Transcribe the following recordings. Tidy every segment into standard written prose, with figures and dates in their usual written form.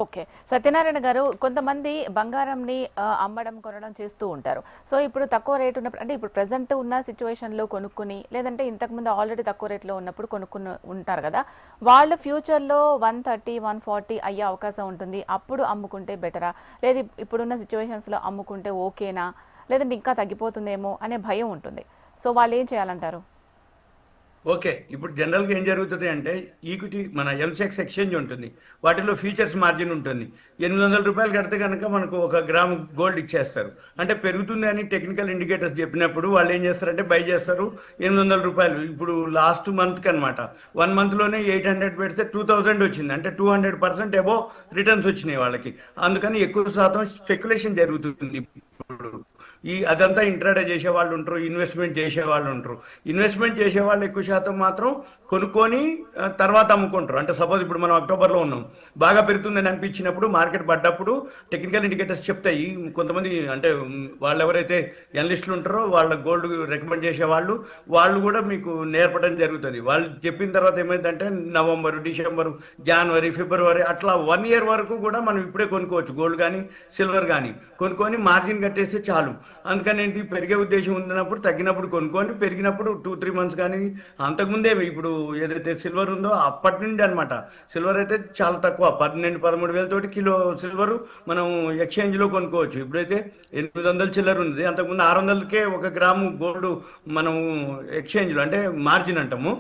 Okay. Satyanarayana గారు, కొంతమంది బంగారంని అమ్మడం, కొనడం చేస్తూ ఉంటారు. సో, ఇప్పుడు తక్కువ రేట్ ఉన్నప్పుడు అంటే ఇప్పుడు ప్రెజెంట్ ఉన్న సిట్యుయేషన్‌లో కొనుక్కొని, లేదంటే ఇంతకుముందు ఆల్రెడీ తక్కువ రేట్‌లో ఉన్నప్పుడు కొనుక్కుని ఉంటారు గదా! వాళ్ళు ఫ్యూచర్‌లో 130, 140 అయ్యే అవకాశం ఉంటుంది. అప్పుడు అమ్ముకుంటే బెటరా? లేదు ఇప్పుడున్న సిట్యుయేషన్స్‌లో అమ్ముకుంటే ఓకేనా? లేదంటే ఇంకా తగ్గిపోతుందేమో అనే భయం ఉంటుంది. సో, వాళ్ళేం చేయాలంటారు? ఓకే. ఇప్పుడు జనరల్‌గా ఏం జరుగుతది అంటే, ఈక్విటీ మన ఎంసెక్స్ ఎక్స్‌చేంజ్ ఉంటుంది. వాటిలో ఫ్యూచర్స్ మార్జిన్ ఉంటుంది. రూ. 800 కడితే గనక మనకు 1 గ్రామ్ గోల్డ్ ఇచ్చేస్తారు. అంటే పెరుగుతుంది అని టెక్నికల్ ఇండికేటర్స్ చెప్పినప్పుడు వాళ్ళేం చేస్తారంటే బై చేస్తారు. రూ. 800 ఇప్పుడు లాస్ట్ మంత్‌కనమాట. 1 మంత్‌లోనే 800 పెడితే 2000 వచ్చింది. అంటే 200% అబోవ్ రిటర్న్స్ వచ్చినాయి వాళ్ళకి. అందుకని ఎక్కువ శాతం స్పెక్యులేషన్ జరుగుతుంది ఇప్పుడు. అదంతా ఇంట్రాడే చేసే వాళ్ళు ఉంటారు, ఇన్వెస్ట్మెంట్ చేసే వాళ్ళు ఉంటారు. ఇన్వెస్ట్మెంట్ చేసే వాళ్ళు ఎక్కువ శాతం మాత్రం కొనుక్కొని తర్వాత అమ్ముకుంటారు. అంటే సపోజ్ ఇప్పుడు మనం అక్టోబర్లో ఉన్నాం, బాగా పెరుగుతుందని అనిపించినప్పుడు మార్కెట్ పడ్డప్పుడు టెక్నికల్ ఇండికేటర్స్ చెప్తాయి. కొంతమంది అంటే వాళ్ళు ఎవరైతే ఎనలిస్టులు ఉంటారో వాళ్ళ గోల్డ్ రికమెండ్ చేసే వాళ్ళు వాళ్ళు కూడా మీకు నేర్పడం జరుగుతుంది. వాళ్ళు చెప్పిన తర్వాత ఏమైందంటే నవంబర్, డిసెంబర్, జనవరి, ఫిబ్రవరి అట్లా 1 ఇయర్ వరకు కూడా మనం ఇప్పుడే కొనుక్కోవచ్చు గోల్డ్ కానీ సిల్వర్ కానీ. కొనుక్కొని మార్జిన్ కట్టేస్తే చాలు. అందుకని ఏంటి, పెరిగే ఉద్దేశం ఉన్నప్పుడు తగ్గినప్పుడు కొనుక్కొని, పెరిగినప్పుడు 2-3 మంత్స్ కానీ. అంతకుముందే ఇప్పుడు ఏదైతే సిల్వర్ ఉందో అప్పటి నుండి అనమాట. సిల్వర్ అయితే చాలా తక్కువ, 12-13 వేల తోటి కిలో సిల్వరు మనం ఎక్స్చేంజ్లో కొనుక్కోవచ్చు. ఇప్పుడైతే 800 చిల్లర ఉంది. అంతకుముందు 600కే 1 గ్రాము గోల్డ్ మనం ఎక్స్చేంజ్లో అంటే మార్జిన్ అంటాము.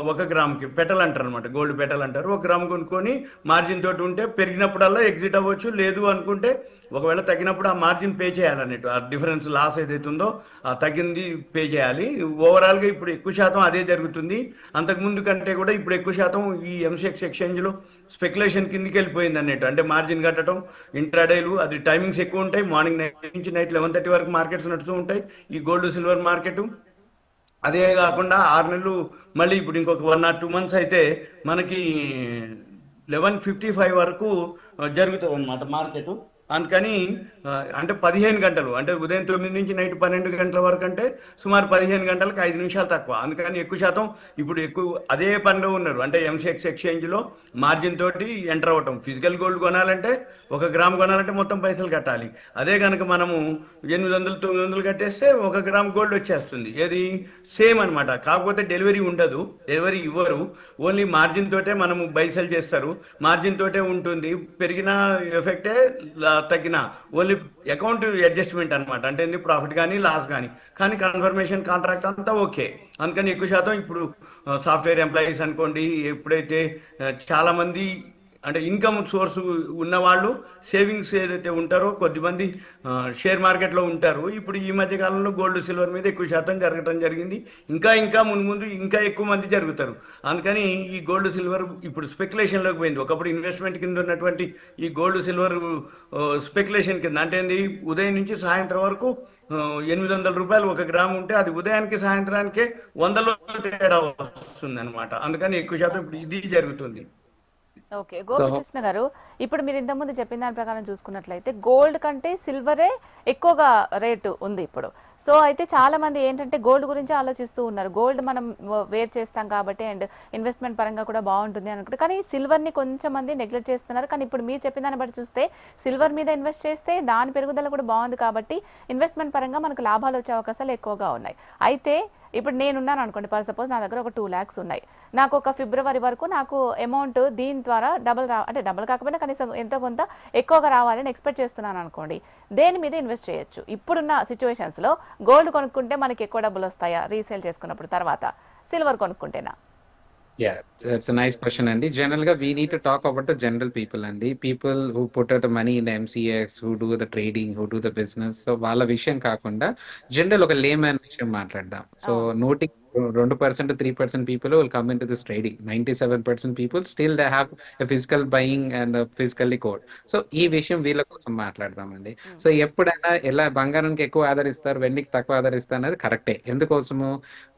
1 గ్రామ్కి పెటల్ అంటారు అనమాట, గోల్డ్ పెటల్ అంటారు. 1 గ్రామ్ కొనుక్కొని మార్జిన్ తోటి ఉంటే పెరిగినప్పుడల్లా ఎగ్జిట్ అవ్వచ్చు. లేదు అనుకుంటే ఒకవేళ తగ్గినప్పుడు ఆ మార్జిన్ పే చేయాలన్నట్టు. ఆ డిఫరెన్స్ లాస్ ఏదైతే ఉందో ఆ తగ్గింది పే చేయాలి. ఓవరాల్గా ఇప్పుడు ఎక్కువ శాతం అదే జరుగుతుంది. అంతకుముందు కంటే కూడా ఇప్పుడు ఎక్కువ శాతం ఈ ఎంసెక్స్ ఎక్స్చేంజ్లో స్పెక్యులేషన్ కిందికి వెళ్ళిపోయింది అన్నట్టు. అంటే మార్జిన్ కట్టడం, ఇంట్రాడేలు, అది టైమింగ్స్ ఎక్కువ ఉంటాయి. మార్నింగ్ 9 నుంచి నైట్ 11:30 వరకు మార్కెట్స్ నడుస్తూ ఉంటాయి ఈ గోల్డ్ సిల్వర్ మార్కెట్. అదే కాకుండా 6 నెలలు మళ్ళీ ఇప్పుడు ఇంకొక 1 or 2 మంత్స్ అయితే మనకి 11:55 వరకు జరుగుతుంది అనమాట మార్కెట్. అందుకని అంటే 15 గంటలు, అంటే ఉదయం 9 నుంచి నైట్ 12 గంటల వరకు, అంటే సుమారు 15 గంటలకు 5 నిమిషాలు తక్కువ. అందుకని ఎక్కువ శాతం ఇప్పుడు ఎక్కువ అదే పనిలో ఉన్నారు. అంటే ఎంసెక్స్ ఎక్స్చేంజ్లో మార్జిన్ తోటి ఎంటర్ అవ్వటం. ఫిజికల్ గోల్డ్ కొనాలంటే 1 గ్రామ్ కొనాలంటే మొత్తం పైసలు కట్టాలి. అదే కనుక మనము 800-900 కట్టేస్తే 1 గ్రామ్ గోల్డ్ వచ్చేస్తుంది. ఏది సేమ్ అనమాట. కాకపోతే డెలివరీ ఉండదు, డెలివరీ ఇవ్వరు. ఓన్లీ మార్జిన్ తోటే మనము బై సెల్ చేస్తారు. మార్జిన్ తోటే ఉంటుంది. పెరిగిన ఎఫెక్టే, తగ్గిన ఓన్లీ అకౌంట్ అడ్జస్ట్మెంట్ అనమాట. అంటే ఏంది, ప్రాఫిట్ కానీ లాస్ కానీ. కానీ కన్ఫర్మేషన్ కాంట్రాక్ట్ అంతా ఓకే. అందుకని ఎక్కువ శాతం ఇప్పుడు సాఫ్ట్వేర్ ఎంప్లాయీస్ అనుకోండి, ఎప్పుడైతే చాలామంది అంటే ఇన్కమ్ సోర్స్ ఉన్నవాళ్ళు సేవింగ్స్ ఏదైతే ఉంటారో కొద్దిమంది షేర్ మార్కెట్లో ఉంటారు. ఇప్పుడు ఈ మధ్య కాలంలో గోల్డ్ సిల్వర్ మీద ఎక్కువ శాతం జరగటం జరిగింది. ఇంకా ఇంకా ముందు ముందు ఇంకా ఎక్కువ మంది జరుగుతారు. అందుకని ఈ గోల్డ్ సిల్వర్ ఇప్పుడు స్పెక్యులేషన్లోకి పోయింది. ఒకప్పుడు ఇన్వెస్ట్మెంట్ కింద ఉన్నటువంటి ఈ గోల్డ్ సిల్వర్ స్పెక్యులేషన్ కింద. అంటే ఏంది, ఉదయం నుంచి సాయంత్రం వరకు రూ. 800 1 గ్రాము ఉంటే అది ఉదయానికి సాయంత్రానికే వందలో తేడా వస్తుంది అనమాట. అందుకని ఎక్కువ శాతం ఇప్పుడు ఇది జరుగుతుంది. ఓకే. So, గోపికృష్ణ గారు, ఇప్పుడు మీరు ఇంతకుముందు చెప్పిన దాని ప్రకారం చూసుకున్నట్లయితే గోల్డ్ కంటే సిల్వరే ఎక్కువగా రేటు ఉంది ఇప్పుడు. సో అయితే చాలా మంది ఏంటంటే గోల్డ్ గురించి ఆలోచిస్తూ ఉన్నారు. గోల్డ్ మనం వేర్ చేస్తాం కాబట్టి అండ్ ఇన్వెస్ట్మెంట్ పరంగా కూడా బాగుంటుంది అనుకుంటే, కానీ సిల్వర్ని కొంచెం మంది నెగ్లెక్ట్ చేస్తున్నారు. కానీ ఇప్పుడు మీరు చెప్పిన దాన్ని బట్టి చూస్తే సిల్వర్ మీద ఇన్వెస్ట్ చేస్తే దాని పెరుగుదల కూడా బాగుంది కాబట్టి ఇన్వెస్ట్మెంట్ పరంగా మనకు లాభాలు వచ్చే అవకాశాలు ఎక్కువగా ఉన్నాయి. అయితే ఇప్పుడు నేనున్నాను అనుకోండి, ఫర్ సపోజ్ నా దగ్గర ఒక 2 lakhs ఉన్నాయి. నాకు ఒక ఫిబ్రవరి వరకు నాకు అమౌంట్ దీని ద్వారా డబుల్ అంటే డబుల్ కాకపోయినా కనీసం ఎంతో కొంత ఎక్కువగా రావాలని ఎక్స్పెక్ట్ చేస్తున్నాను అనుకోండి. దేని మీద ఇన్వెస్ట్ చేయొచ్చు? ఇప్పుడున్న సిచ్యువేషన్స్లో గోల్డ్ కొనుక్కుంటే మనకి ఎక్కువ డబ్బులు వస్తాయా రీసేల్ చేసుకున్నప్పుడు? తర్వాత silver కొనుక్కుంటేనా? yeah, that's a nice question, Andy. Generally, we need to talk about the general people, Andy. People who put out the money in MCX, who do the trading, who do the business. So, వాళ్ళ విషయం కాకుండా general ఒక lemon విషయం మాట్లాడదాం. So అవును. నోటి 2% 3% people will come into this trading. 97% people still they have a physical buying and a physically code. So ఈ విషయం వీళ్ళ కోసం మాట్లాడదామండి. సో ఎప్పుడైనా ఎలా బంగారానికి ఎక్కువ ఆదరిస్తారు, వెండికి తక్కువ ఆదరిస్తారు అనేది కరెక్టే. ఎందుకోసము,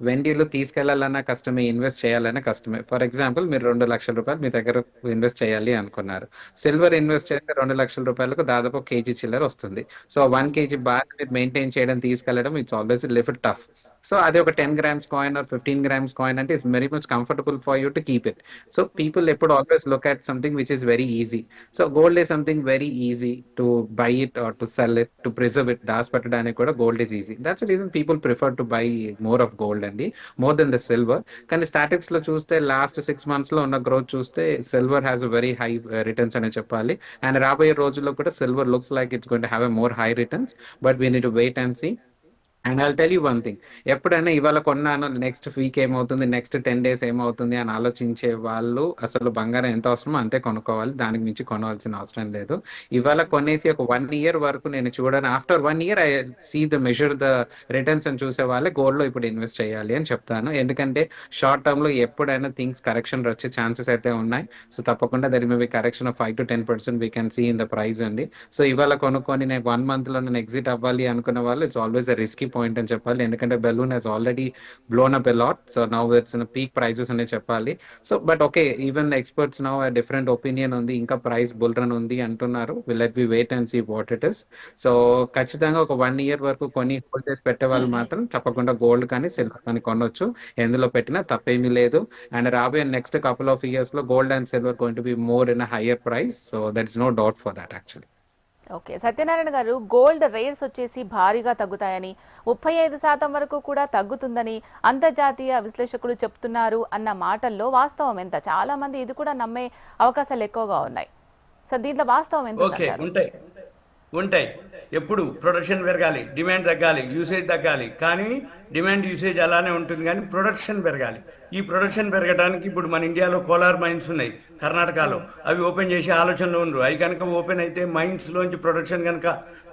వెండిలో తీసుకెళ్లాలన్నా కష్టమే, ఇన్వెస్ట్ చేయాలన్నా కష్టమే. ఫర్ ఎగ్జాంపుల్, మీరు ₹2,00,000 మీ దగ్గర ఇన్వెస్ట్ చేయాలి అనుకున్నారు. సిల్వర్ ఇన్వెస్ట్ చేస్తే ₹2,00,000 దాదాపు కేజీ చిల్లర వస్తుంది. సో 1 kg బార్ మీరు మెయింటైన్ చేయడం, తీసుకెళ్లడం, it's always little tough. So అది ఒక 10 grams coin or 15 grams coin అంటే it's very much comfortable for you to keep it. So people ఎప్పుడు always look at something which is very easy. So gold is something very easy to buy it or to sell it, to preserve it, దాచిపెట్టడానికి కూడా gold is easy. That's reason people prefer to buy more of gold అండి, more than the silver. కానీ statics లో చూస్తే last 6 months లో ఉన్న growth చూస్తే silver has a very high returns అనే చెప్పాలి. అండ్ రాబోయే రోజుల్లో కూడా silver looks like it's going to have a more high returns, but we need to wait and see. And I'll tell you one thing, ఎప్పుడైనా ఇవాళ కొన్నాను next week ఏమవుతుంది, next 10 days ఏమవుతుంది అని ఆలోచించే వాళ్ళు అసలు బంగారం ఎంత అవసరమో అంతే కొనుక్కోవాలి, దానికి మించి కొనవలసిన అవసరం లేదు. ఇవాళ కొనేసి ఒక 1 year వరకు నేను చూడను, after 1 year I see the measure the returns అని చూసే వాళ్ళే గోల్డ్ లో ఇప్పుడు ఇన్వెస్ట్ చేయాలి అని చెప్తాను. ఎందుకంటే షార్ట్ టర్మ్ లో ఎప్పుడైనా థింగ్స్ కరెక్షన్ వచ్చే ఛాన్సెస్ అయితే ఉన్నాయి. సో తప్పకుండా there may be correction of 5 to 10% we can see in the price అండి. సో ఇవాళ కొనుక్కొని నేను 1 month లో నేను ఎగ్జిట్ అవ్వాలి అనుకున్న వాళ్ళు it's always a risky point అని చెప్పాలి. ఎందుకంటే balloon has already blown up a lot, so now it's in peak prices అనే చెప్పాలి. So but okay, even experts now different opinion ఉంది, ఇంకా ప్రైస్ బుల్ రన్ ఉంది అంటున్నారు. Will let we wait and see what it is. So ఖచ్చితంగా ఒక 1 year వరకు కొని హోల్డ్ చేసి పెట్టే వాళ్ళు మాత్రం తప్పకుండా గోల్డ్ కానీ సిల్వర్ కానీ కొనొచ్చు, ఎందులో పెట్టినా తప్పేమీ లేదు. అండ్ రాబోయే నెక్స్ట్ couple of years లో gold and silver going to be more in a higher price. So that is no doubt for that actually. Okay, Satyanarayana గారు, గోల్డ్ రేట్స్ వచ్చేసి భారీగా తగ్గుతాయని, 35% వరకు కూడా తగ్గుతుందని అంతర్జాతీయ విశ్లేషకులు చెప్తున్నారు అన్న మాటల్లో వాస్తవం ఎంత? చాలా మంది ఇది కూడా నమ్మే అవకాశాలు ఎక్కువగా ఉన్నాయి. సో దీంట్లో వాస్తవం ఎంత? ఓకే, ఉంటాయి ఉంటాయి. ఎప్పుడు ప్రొడక్షన్ పెరగాలి, డిమాండ్ తగ్గాలి, యూసేజ్ తగ్గాలి. కానీ డిమాండ్ యూసేజ్ అలానే ఉంటుంది, కానీ ప్రొడక్షన్ పెరగాలి. ఈ ప్రొడక్షన్ పెరగడానికి ఇప్పుడు మన ఇండియాలో కోలార్ మైన్స్ ఉన్నాయి కర్ణాటకలో, అవి ఓపెన్ చేసే ఆలోచనలో ఉన్నారు. అవి కనుక ఓపెన్ అయితే మైన్స్లోంచి ప్రొడక్షన్ కనుక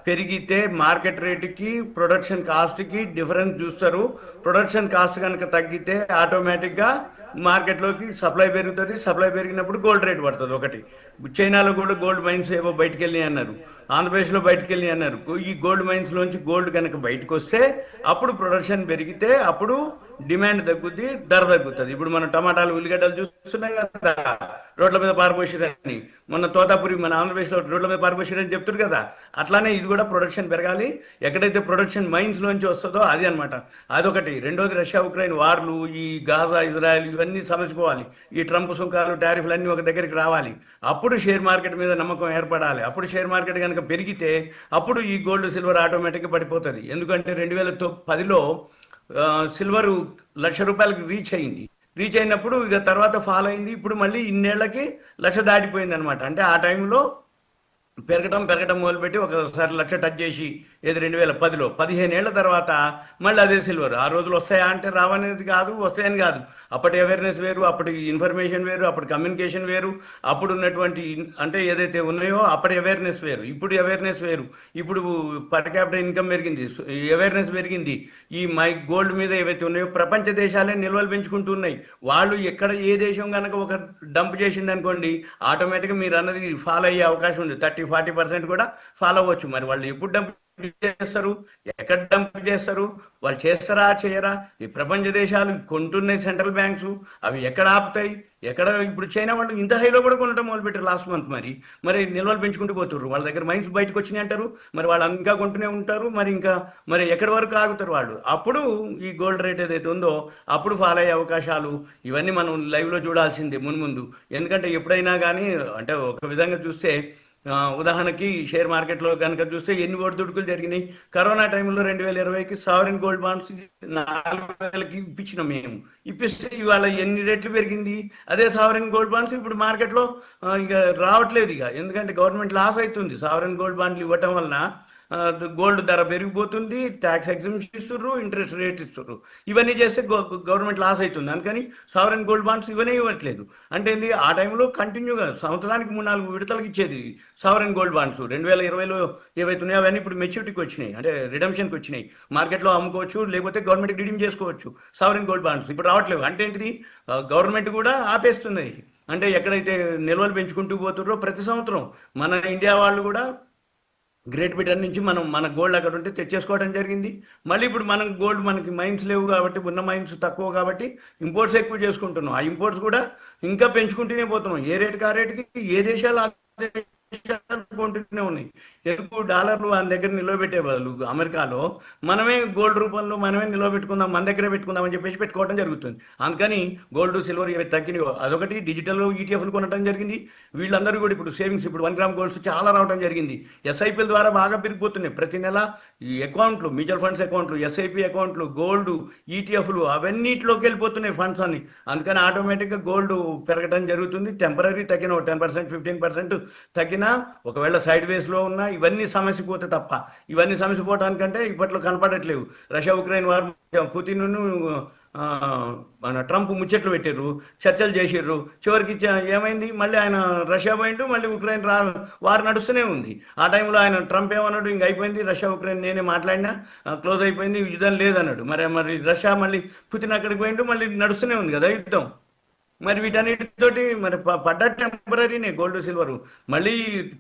పెరిగితే మార్కెట్ రేటుకి ప్రొడక్షన్ కాస్ట్కి డిఫరెన్స్ చూస్తారు. ప్రొడక్షన్ కాస్ట్ కనుక తగ్గితే ఆటోమేటిక్గా మార్కెట్లోకి సప్లై పెరుగుతుంది. సప్లై పెరిగినప్పుడు గోల్డ్ రేట్ పడుతుంది. ఒకటి, చైనాలో కూడా గోల్డ్ మైన్స్ ఏవో బయటకు వెళ్ళి అన్నారు, ఆంధ్రప్రదేశ్లో బయటకు వెళ్ళి అన్నారు. ఈ గోల్డ్ మైన్స్లోంచి గోల్డ్ కనుక బయటకు వస్తే అప్పుడు ప్రొడక్షన్ పెరిగితే అప్పుడు డిమాండ్ తగ్గుద్ది, ధర తగ్గుతుంది. ఇప్పుడు మనం టమాటాలు, ఉల్లిగడ్డలు చూస్తున్నాం కదా, రోడ్ల మీద పారిపోసిరని. మొన్న తోతాపురి మన ఆంధ్రప్రదేశ్లో రోడ్ల మీద పారిపోసిరని చెప్తారు కదా, అట్లానే ఇది కూడా ప్రొడక్షన్ పెరగాలి. ఎక్కడైతే ప్రొడక్షన్ మైన్స్లోంచి వస్తుందో అది అనమాట. అదొకటి. రెండోది, రష్యా ఉక్రెయిన్ వార్లు, ఈ గాజా ఇజ్రాయెల్ ఇవన్నీ సమసిపోవాలి. ఈ ట్రంప్ సుంకాలు, టారిఫ్లు అన్నీ ఒక దగ్గరికి రావాలి. అప్పుడు షేర్ మార్కెట్ మీద నమ్మకం ఏర్పడాలి. అప్పుడు షేర్ మార్కెట్ కనుక పెరిగితే అప్పుడు ఈ గోల్డ్ సిల్వర్ ఆటోమేటిక్గా పడిపోతుంది. ఎందుకంటే 2010లో సిల్వరు ₹1,00,000 రీచ్ అయింది. రీచ్ అయినప్పుడు ఇక తర్వాత ఫాల్ అయింది. ఇప్పుడు మళ్ళీ ఇన్నేళ్లకి 1,00,000 దాటిపోయింది అనమాట. అంటే ఆ టైంలో పెరగటం మొదలుపెట్టి ఒకసారి 1,00,000 టచ్ చేసి, ఏది 2010లో 15 ఏళ్ల తర్వాత మళ్ళీ అదే సిల్వర్. ఆ రోజులు వస్తాయా అంటే రావనేది కాదు, వస్తాయని కాదు. అప్పటి అవేర్నెస్ వేరు, అప్పటి ఇన్ఫర్మేషన్ వేరు, అప్పటి కమ్యూనికేషన్ వేరు, అప్పుడు ఉన్నటువంటి అంటే ఏదైతే ఉన్నాయో అప్పటి అవేర్నెస్ వేరు, ఇప్పుడు అవేర్నెస్ వేరు. ఇప్పుడు పర్ క్యాపిటల్ ఇన్కమ్ పెరిగింది, అవేర్నెస్ పెరిగింది. ఈ గోల్డ్ మీద ఏవైతే ఉన్నాయో ప్రపంచ దేశాలే నిల్వలు పెంచుకుంటున్నాయి. వాళ్ళు ఎక్కడ ఏ దేశం కనుక ఒక డంప్ చేసింది అనుకోండి, ఆటోమేటిక్గా మీరు అన్నది ఫాలో అయ్యే అవకాశం ఉంది. 30-40% కూడా ఫాలో అవ్వచ్చు. మరి వాళ్ళు ఎప్పుడు డంప్ చేస్తారు, ఎక్కడ డంప్ చేస్తారు, వాళ్ళు చేస్తారా చేయరా? ఈ ప్రపంచ దేశాలు కొంటున్నాయి సెంట్రల్ బ్యాంక్స్, అవి ఎక్కడ ఆపుతాయి? ఎక్కడ? ఇప్పుడు చైనా వాళ్ళు ఇంత హైలో కూడా కొనడం మొదలుపెట్టారు లాస్ట్ మంత్. మరి నిల్వలు పెంచుకుంటూ పోతున్నారు. వాళ్ళ దగ్గర మైన్స్ బయటకు వచ్చినాయి అంటారు, మరి వాళ్ళు ఇంకా కొంటూనే ఉంటారు. మరి ఎక్కడి వరకు ఆగుతారు వాళ్ళు? అప్పుడు ఈ గోల్డ్ రేట్ ఏదైతే ఉందో అప్పుడు ఫాలో అయ్యే అవకాశాలు ఇవన్నీ మనం లైవ్లో చూడాల్సిందే మున్ముందు. ఎందుకంటే ఎప్పుడైనా కానీ అంటే ఒక విధంగా చూస్తే, ఉదాహరణకి షేర్ మార్కెట్లో కనుక చూస్తే ఎన్ని ఒడిదుడుకులు జరిగినాయి. కరోనా టైంలో 2020కి సావరిన్ గోల్డ్ బాండ్స్ 4,000కి ఇప్పించినాం మేము. ఇప్పిస్తే ఇవాళ ఎన్ని రెట్లు పెరిగింది. అదే సావరిన్ గోల్డ్ బాండ్స్ ఇప్పుడు మార్కెట్లో ఇక రావట్లేదు. ఇక ఎందుకంటే గవర్నమెంట్ లాస్ అవుతుంది. సావరిన్ గోల్డ్ బాండ్లు ఇవ్వటం వలన గోల్డ్ ధర పెరిగిపోతుంది, ట్యాక్స్ ఎగ్జంప్షన్ ఇస్తుర్రు, ఇంట్రెస్ట్ రేట్ ఇస్తుర్రు. ఇవన్నీ చేస్తే గవర్నమెంట్ లాస్ అవుతుంది. అందుకని సావరెన్ గోల్డ్ బాండ్స్ ఇవన్నీ ఇవ్వట్లేదు. అంటే ఏంది, ఆ టైంలో కంటిన్యూగా సంవత్సరానికి 3-4 విడతలకు ఇచ్చేది సావరెన్ గోల్డ్ బాండ్స్. 2020లో ఏవైతే ఉన్నాయో అవన్నీ ఇప్పుడు మెచ్యూరిటీకి వచ్చినాయి, అంటే రిడమ్షన్కి వచ్చినాయి. మార్కెట్లో అమ్ముకోవచ్చు, లేకపోతే గవర్నమెంట్కి రిడీమ్ చేసుకోవచ్చు సావరెన్ గోల్డ్ బాండ్స్. ఇప్పుడు రావట్లేదు. అంటే ఏంటిది, గవర్నమెంట్ కూడా ఆపేస్తున్నాయి. అంటే ఎక్కడైతే నిల్వలు పెంచుకుంటూ పోతుర్రో ప్రతి సంవత్సరం మన ఇండియా వాళ్ళు కూడా గ్రేట్ బ్రిటన్ నుంచి మన గోల్డ్ అక్కడ ఉంటే తెచ్చేసుకోవడం జరిగింది. మళ్ళీ ఇప్పుడు మనం గోల్డ్, మనకి మైన్స్ లేవు కాబట్టి, ఉన్న మైన్స్ తక్కువ కాబట్టి ఇంపోర్ట్స్ ఎక్కువ చేసుకుంటున్నాం. ఆ ఇంపోర్ట్స్ కూడా ఇంకా పెంచుకుంటూనే పోతున్నాం. ఏ రేటుకి ఆ రేటుకి ఏ దేశాలు కొంటూనే ఉన్నాయి. ఎందుకు డాలర్లు మన దగ్గర నిలవబెట్టే బదులు అమెరికాలో మనమే గోల్డ్ రూపంలో మనమే నిలవబెట్టుకుందాం, మన దగ్గరే పెట్టుకుందాం అని చెప్పేసి పెట్టుకోవడం జరుగుతుంది. అందుకని గోల్డ్ సిల్వర్ ఇవి తగ్గినాయి. అదొకటి డిజిటల్ ఈటీఎఫ్లు కొనడం జరిగింది. వీళ్ళందరూ కూడా ఇప్పుడు సేవింగ్స్ ఇప్పుడు 1 గ్రామ్ గోల్డ్స్ చాలా రావడం జరిగింది. ఎస్ఐపిల ద్వారా బాగా పెరిగిపోతున్నాయి. ప్రతి నెల ఈ అకౌంట్లు, మ్యూచువల్ ఫండ్స్ అకౌంట్లు, ఎస్ఐపి అకౌంట్లు, గోల్డ్, ఈటీఎఫ్లు అవన్నిటిలోకి వెళ్ళిపోతున్నాయి ఫండ్స్ అన్ని. అందుకని ఆటోమేటిక్గా గోల్డ్ పెరగడం జరుగుతుంది. టెంపరీ తగ్గిన 10%, 15% తగ్గినా, ఒకవేళ సైడ్ వేస్లో ఉన్నా ఇవన్నీ సమస్య పోతే తప్ప, ఇవన్నీ సమస్య పోవడానికంటే ఇప్పట్లో కనపడట్లేవు. రష్యా ఉక్రెయిన్ వార్, పుతిన్ మన ట్రంప్ ముచ్చట్లు పెట్టారు, చర్చలు చేసిర్రు. చివరికి ఏమైంది, మళ్ళీ ఆయన రష్యా పోయిండు, మళ్ళీ ఉక్రెయిన్ వార్ నడుస్తూనే ఉంది. ఆ టైంలో ఆయన ట్రంప్ ఏమన్నాడు, ఇంక అయిపోయింది రష్యా ఉక్రెయిన్ నేనే మాట్లాడినా, క్లోజ్ అయిపోయింది, యుద్ధం లేదన్నాడు. మరి రష్యా మళ్ళీ పుతిన్ అక్కడికి పోయిండు, మళ్ళీ నడుస్తూనే ఉంది కదా యుద్ధం. మరి వీటన్నిటితోటి మరి పడ్డ టెంపరీనే గోల్డ్ సిల్వర్, మళ్ళీ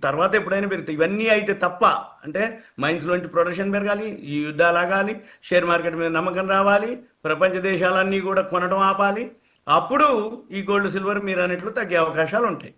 తర్వాత ఎప్పుడైనా పెరుగుతాయి. ఇవన్నీ అయితే తప్ప, అంటే మైన్స్లోంచి ప్రొడక్షన్ పెరగాలి, ఈ యుద్ధాలు ఆగాలి, షేర్ మార్కెట్ మీద నమ్మకం రావాలి, ప్రపంచ దేశాలన్నీ కూడా కొనడం ఆపాలి. అప్పుడు ఈ గోల్డ్ సిల్వర్ మీరు అన్నట్లు తగ్గే అవకాశాలు ఉంటాయి.